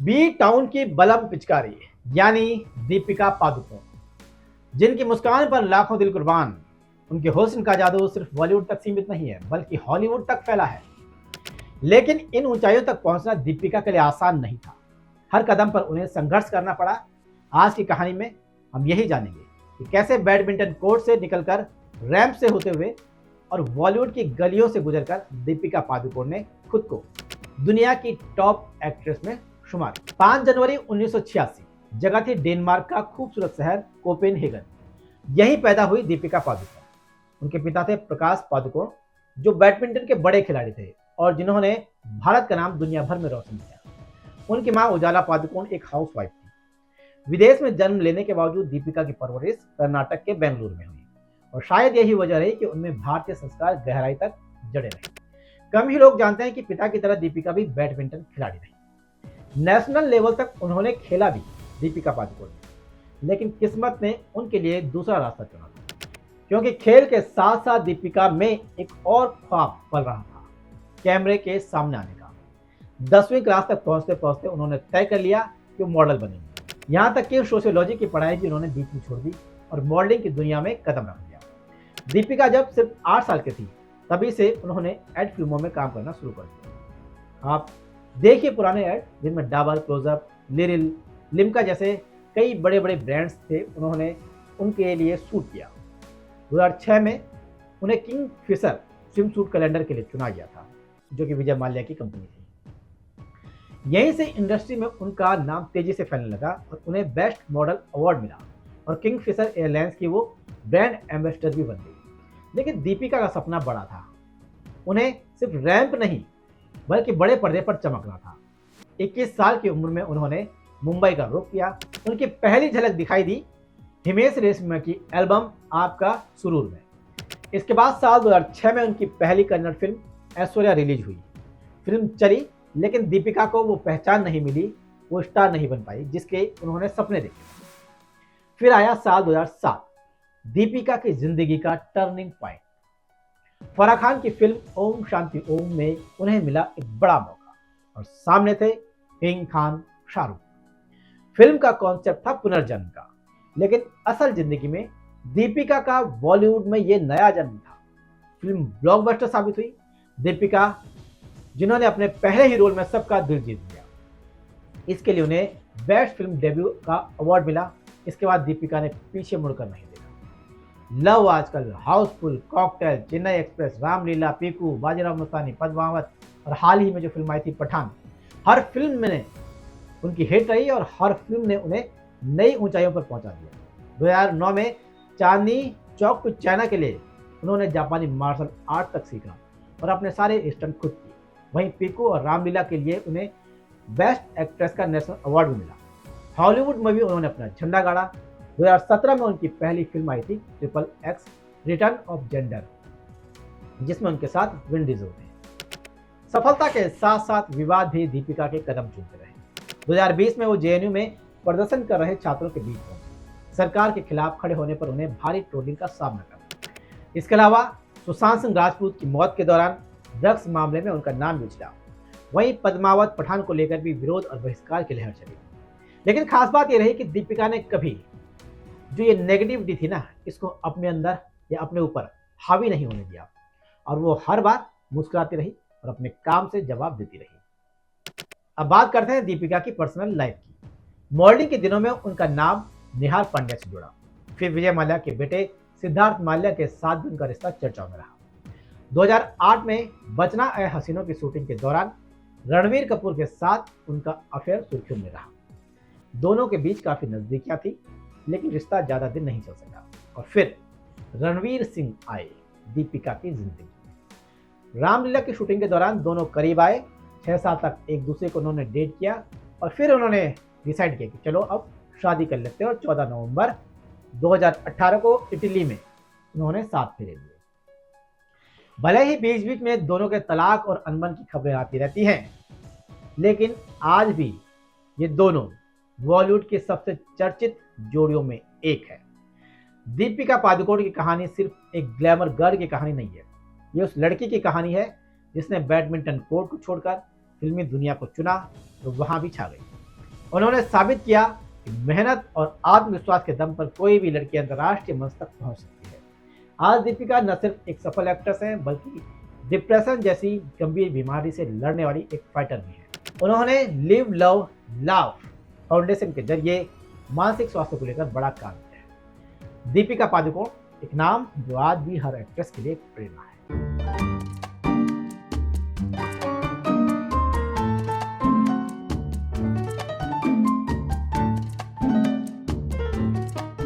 B town की बलम पिचकारी यानी दीपिका पादुकोण, जिनकी मुस्कान पर लाखों दिल कुर्बान। उनके हुस्न का जादू सिर्फ बॉलीवुड तक सीमित नहीं है बल्कि हॉलीवुड तक फैला है। लेकिन इन ऊंचाइयों तक पहुंचना दीपिका के लिए आसान नहीं था। हर कदम पर उन्हें संघर्ष करना पड़ा। आज की कहानी में हम यही जानेंगे कि कैसे बैडमिंटन कोर्ट से निकलकर, रैंप से होते हुए और बॉलीवुड की गलियों से गुजरकर दीपिका पादुकोण ने खुद को दुनिया की टॉप एक्ट्रेस में शुमार किया। 5 जनवरी 1986 जगह थी डेनमार्क का खूबसूरत शहर कोपेनहेगन। यहीं पैदा हुई दीपिका पादुकोण। उनके पिता थे प्रकाश पादुकोण, जो बैडमिंटन के बड़े खिलाड़ी थे और जिन्होंने भारत का नाम दुनिया भर में रोशन किया। उनकी मां उजाला पादुकोण एक हाउसवाइफ थी। विदेश में जन्म लेने के बावजूद दीपिका की परवरिश कर्नाटक के बेंगलुरु में हुई और शायद यही वजह रही कि उनमें भारतीय संस्कार गहराई तक जड़े रहे। कम ही लोग जानते हैं कि पिता की तरह दीपिका भी बैडमिंटन खिलाड़ी रही। नेशनल लेवल तक उन्होंने खेला भी, दीपिका पादुकोण ने। लेकिन किस्मत ने उनके लिए दूसरा रास्ता चुना था, क्योंकि खेल के साथ साथ दीपिका में एक और ख्वाब पल रहा था, कैमरे के सामने आने का। 10वीं क्लास तक पहुंचते पहुंचते उन्होंने तय कर लिया कि वो मॉडल बनेंगे। यहाँ तक कि सोशियोलॉजी की पढ़ाई भी उन्होंने बीच में छोड़ दी और मॉडलिंग की दुनिया में कदम रख दिया। दीपिका जब सिर्फ 8 साल की थी, तभी से उन्होंने एड फिल्मों में काम करना शुरू कर दिया। आप देखिए पुराने एड, जिनमें डाबर, क्लोजअप, लिरिल, लिम्का जैसे कई बड़े बड़े ब्रांड्स थे, उन्होंने उनके लिए शूट किया। 2006 में उन्हें Kingfisher swimsuit calendar के लिए चुना गया था, जो कि विजय माल्या की कंपनी थी। यहीं से इंडस्ट्री में उनका नाम तेजी से फैलने लगा और उन्हें बेस्ट मॉडल अवार्ड मिला और किंग फिशर एयरलाइंस की वो ब्रांड एम्बेसडर भी बन गई। लेकिन दीपिका का सपना बड़ा था। उन्हें सिर्फ रैंप नहीं बल्कि बड़े पर्दे पर चमकना था। 21 साल की उम्र में उन्होंने मुंबई का रुख किया। उनकी पहली झलक दिखाई दी हिमेश रेशमिया की एल्बम आपका सुरूर में। इसके बाद साल 2006 में उनकी पहली कन्नड़ फिल्म ऐश्वर्या रिलीज हुई। फिल्म चली, लेकिन दीपिका को वो पहचान नहीं मिली, वो स्टार नहीं बन पाई जिसके उन्होंने सपने देखे। फिर आया साल 2007, दीपिका की जिंदगी का टर्निंग पॉइंट। फराह खान की फिल्म ओम शांति ओम में उन्हें मिला एक बड़ा मौका और सामने थे किंग खान शाहरुख। फिल्म का कॉन्सेप्ट था पुनर्जन्म का, लेकिन असल जिंदगी में दीपिका का बॉलीवुड में यह नया जन्म था। फिल्म ब्लॉकबस्टर साबित हुई। दीपिका, जिन्होंने अपने पहले ही रोल में सबका दिल जीत लिया, इसके लिए उन्हें बेस्ट फिल्म डेब्यू का अवार्ड मिला। इसके बाद दीपिका ने पीछे मुड़कर नहीं देखा। लव आजकल, हाउसफुल, कॉकटेल, चेन्नई एक्सप्रेस, रामलीला, पीकू, बाजीराव मस्तानी, पद्मावत और हाल ही में जो फिल्म आई थी पठान, हर फिल्म में उनकी हिट रही और हर फिल्म ने उन्हें नई ऊंचाइयों पर पहुंचा दिया। 2009 में चांदनी चौक टू चाइना के लिए उन्होंने जापानी मार्शल आर्ट तक सीखा और अपने सारे स्टंट खुद किए। वहीं पीकू और रामलीला के लिए उन्हें बेस्ट एक्ट्रेस का नेशनल अवार्ड भी मिला। हॉलीवुड में भी उन्होंने अपना झंडा गाड़ा। 2017 में उनकी पहली फिल्म आई थी triple x return of gender, जिसमें उनके साथ विन डीजल थे। सफलता के साथ साथ विवाद भी दीपिका के कदम चूमते रहे। 2020 में वो जेएनयू में प्रदर्शन कर रहे छात्रों के बीच पहुंचे। सरकार के खिलाफ खड़े होने पर उन्हें भारी ट्रोलिंग का सामना करना। इसके अलावा सुशांत सिंह राजपूत की मौत के दौरान ड्रग्स मामले में उनका नाम भी उछला। वहीं पद्मावत पठान को लेकर भी विरोध और बहिष्कार की लहर चली। लेकिन खास बात यह रही कि दीपिका ने कभी जो ये नेगेटिविटी थी ना, इसको अपने अंदर या अपने ऊपर हावी नहीं होने दिया और वो हर बार मुस्कुराती रही और अपने काम से जवाब देती रही। अब बात करते हैं दीपिका की पर्सनल लाइफ की। मॉडलिंग के दिनों में उनका नाम निहाल पांड्या से जुड़ा। फिर विजय माल्या के बेटे सिद्धार्थ माल्या के साथ भी उनका रिश्ता चर्चाओं में रहा। 2008 में बचना ए हसीनों की शूटिंग के दौरान रणवीर कपूर के साथ उनका अफेयर सुर्खियों में रहा। दोनों के बीच काफी नजदीकियां थी, लेकिन रिश्ता ज्यादा दिन नहीं चल सका और फिर रणवीर सिंह आए दीपिका की जिंदगी में। रामलीला की शूटिंग के दौरान दोनों करीब आए। 6 साल तक एक दूसरे को उन्होंने डेट किया और फिर उन्होंने डिसाइड किया कि चलो अब शादी कर लेते हैं और 14 नवंबर 2018 को इटली में उन्होंने साथ फेरे लिए। भले ही बीच बीच में दोनों के तलाक और अनबन की खबरें आती रहती हैं, लेकिन आज भी ये दोनों बॉलीवुड की सबसे चर्चित जोड़ियों में एक है। दीपिका पादुकोण की कहानी सिर्फ एक ग्लैमर गर्ल की कहानी नहीं है, ये उस लड़की की कहानी है जिसने बैडमिंटन कोर्ट को छोड़कर फिल्मी दुनिया को चुना तो वहां भी छा गई। उन्होंने साबित किया कि मेहनत और आत्मविश्वास के दम पर कोई भी लड़की अंतर्राष्ट्रीय मंच तक पहुंच सकती है। आज दीपिका न सिर्फ एक सफल एक्ट्रेस है, बल्कि डिप्रेशन जैसी गंभीर बीमारी से लड़ने वाली एक फाइटर भी है। उन्होंने लिव लव लव फाउंडेशन के जरिए मानसिक स्वास्थ्य को लेकर बड़ा काम किया है। दीपिका पादुकोण एक नाम जो आज भी हर एक्ट्रेस के लिए एक प्रेरणा है।